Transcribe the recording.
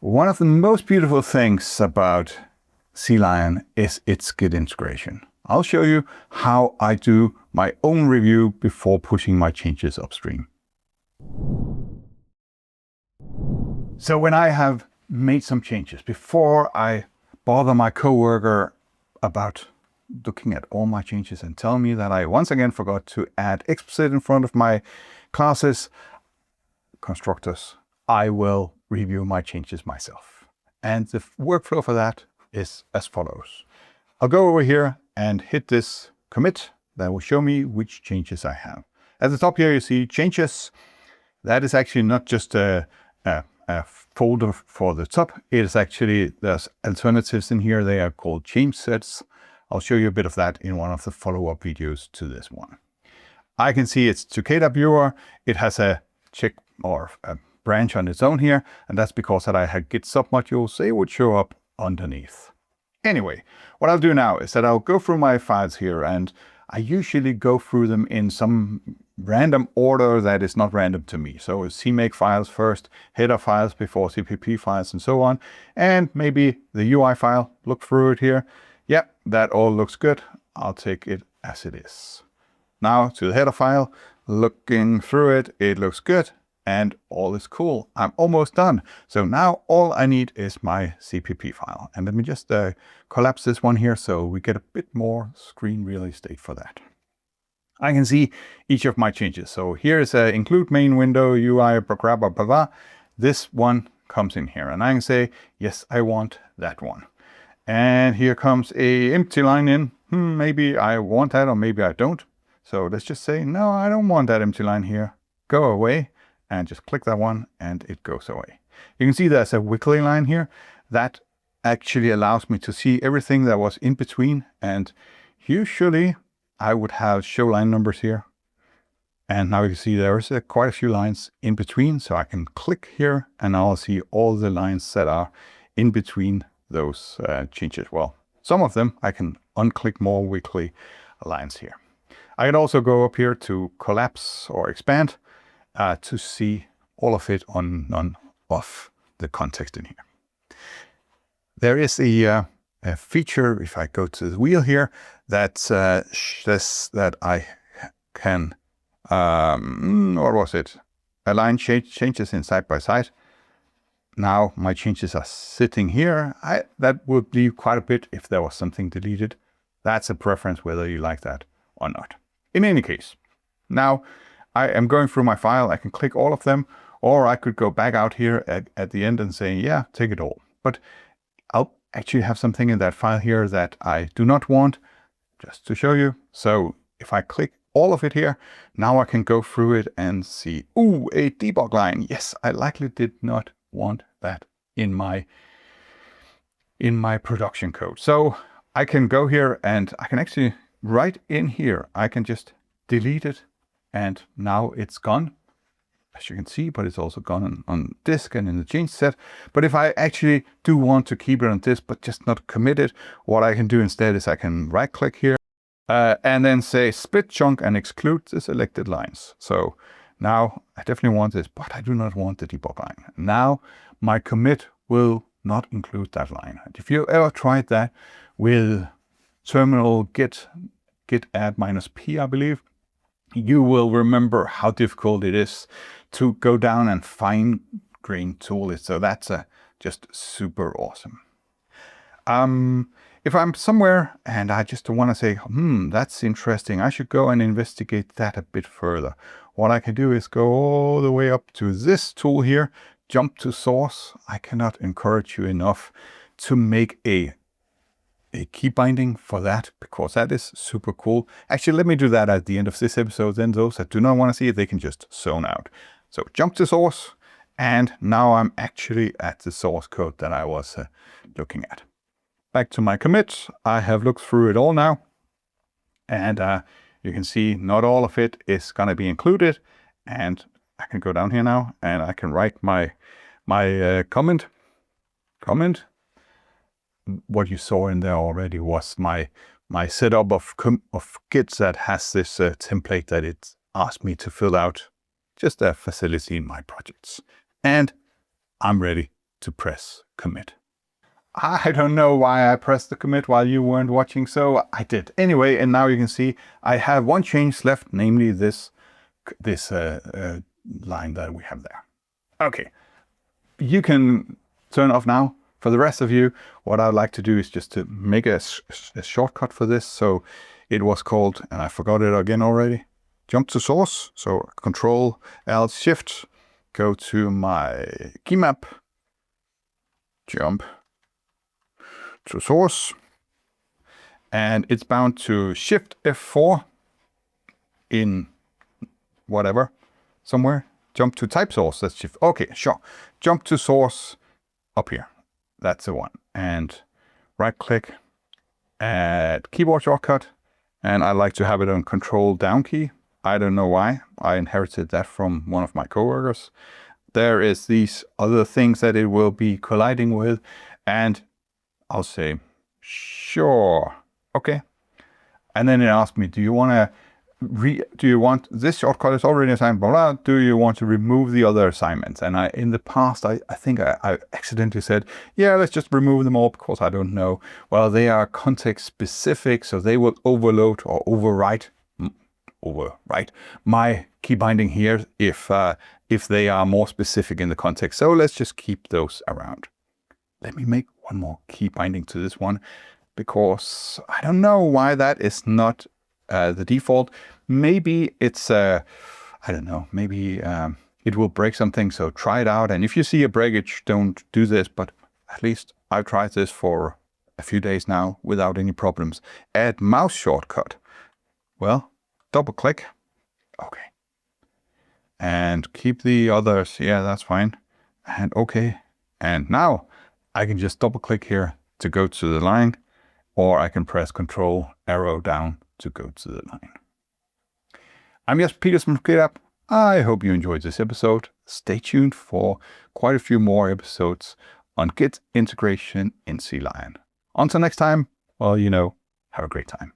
One of the most beautiful things about CLion is its Git integration. I'll show you how I do my own review before pushing my changes upstream. So when I have made some changes, before I bother my coworker about looking at all my changes and telling me that I once again forgot to add explicit in front of my classes, constructors, I will review my changes myself. And the workflow for that is as follows. I'll go over here and hit this commit. That will show me which changes I have. At the top here you see changes. That is actually not just a folder for the top. It is actually, there's alternatives in here. They are called change sets. I'll show you a bit of that in one of the follow-up videos to this one. I can see it's to KDAB viewer. It has a check or a branch on its own here, and that's because that I had Git submodules, they would show up underneath. Anyway, what I'll do now is that I'll go through my files here, and I usually go through them in some random order that is not random to me. So CMake files first, header files before CPP files and so on, and maybe the UI file, look through it here. Yep, that all looks good. I'll take it as it is. Now to the header file, looking through it, it looks good. And all is cool. I'm almost done. So now all I need is my CPP file. And let me just collapse this one here so we get a bit more screen real estate for that. I can see each of my changes. So here's a include main window, UI, blah, blah, blah, blah. This one comes in here. And I can say, yes, I want that one. And here comes a empty line in. Maybe I want that or maybe I don't. So let's just say, no, I don't want that empty line here. Go away. And just click that one and it goes away. You can see there's a wiggly line here that actually allows me to see everything that was in between. And usually I would have show line numbers here. And now you can see there's quite a few lines in between. So I can click here and I'll see all the lines that are in between those changes. Well, some of them I can unclick more wiggly lines here. I can also go up here to collapse or expand to see all of it on none of the context in here. There is a feature, if I go to the wheel here, that says that I can, what was it? Align changes in side by side. Now my changes are sitting here. That would be quite a bit if there was something deleted. That's a preference whether you like that or not. In any case, now I am going through my file. I can click all of them, or I could go back out here at the end and say, yeah, take it all. But I'll actually have something in that file here that I do not want, just to show you. So if I click all of it here, now I can go through it and see, ooh, a debug line. Yes, I likely did not want that in my production code. So I can go here and I can actually, right in here, I can just delete it. And now it's gone, as you can see, but it's also gone on disk and in the change set. But if I actually do want to keep it on disk, but just not commit it, what I can do instead is I can right click here and then say split chunk and exclude the selected lines. So now I definitely want this, but I do not want the debug line. Now my commit will not include that line. And if you ever tried that with terminal git add -p, I believe, you will remember how difficult it is to go down and fine-grain tool it. So that's just super awesome. If I'm somewhere and I just want to say, that's interesting, I should go and investigate that a bit further. What I can do is go all the way up to this tool here, jump to source. I cannot encourage you enough to make a key binding for that, because that is super cool. Actually, let me do that at the end of this episode. Then those that do not want to see it, they can just zone out. So jump to source. And now I'm actually at the source code that I was looking at. Back to my commit. I have looked through it all now. And you can see not all of it is going to be included. And I can go down here now and I can write my comment. What you saw in there already was my setup of Git that has this template that it asked me to fill out, just a facility in my projects. And I'm ready to press commit. I don't know why I pressed the commit while you weren't watching, so I did. Anyway, and now you can see I have one change left, namely this line that we have there. Okay, you can turn off now. For the rest of you, what I'd like to do is just to make a shortcut for this. So it was called, and I forgot it again already, jump to source. So Control Alt Shift, go to my key map, jump to source, and it's bound to Shift F4 in whatever, somewhere. Jump to type source, that's Shift. Okay, sure. Jump to source up here. That's the one. And right click, add keyboard shortcut. And I like to have it on Control down key. I don't know why. I inherited that from one of my coworkers. There is these other things that it will be colliding with. And I'll say, sure. Okay. And then it asks me, do you want this shortcut is already assigned, blah, blah, do you want to remove the other assignments? And in the past, I think I accidentally said, yeah, let's just remove them all because I don't know. Well, they are context specific, so they will overload or overwrite my key binding here if they are more specific in the context. So let's just keep those around. Let me make one more key binding to this one because I don't know why that is not the default. Maybe it's I don't know, maybe it will break something, so try it out. And if you see a breakage, don't do this, but at least I've tried this for a few days now without any problems. Add mouse shortcut. Well, double click. Okay. And keep the others. Yeah, that's fine. And okay. And now I can just double click here to go to the line, or I can press Control arrow down to go to the line. I'm Jesper Pedersen from KDAB. I hope you enjoyed this episode. Stay tuned for quite a few more episodes on Git integration in CLion. Until next time, well, have a great time.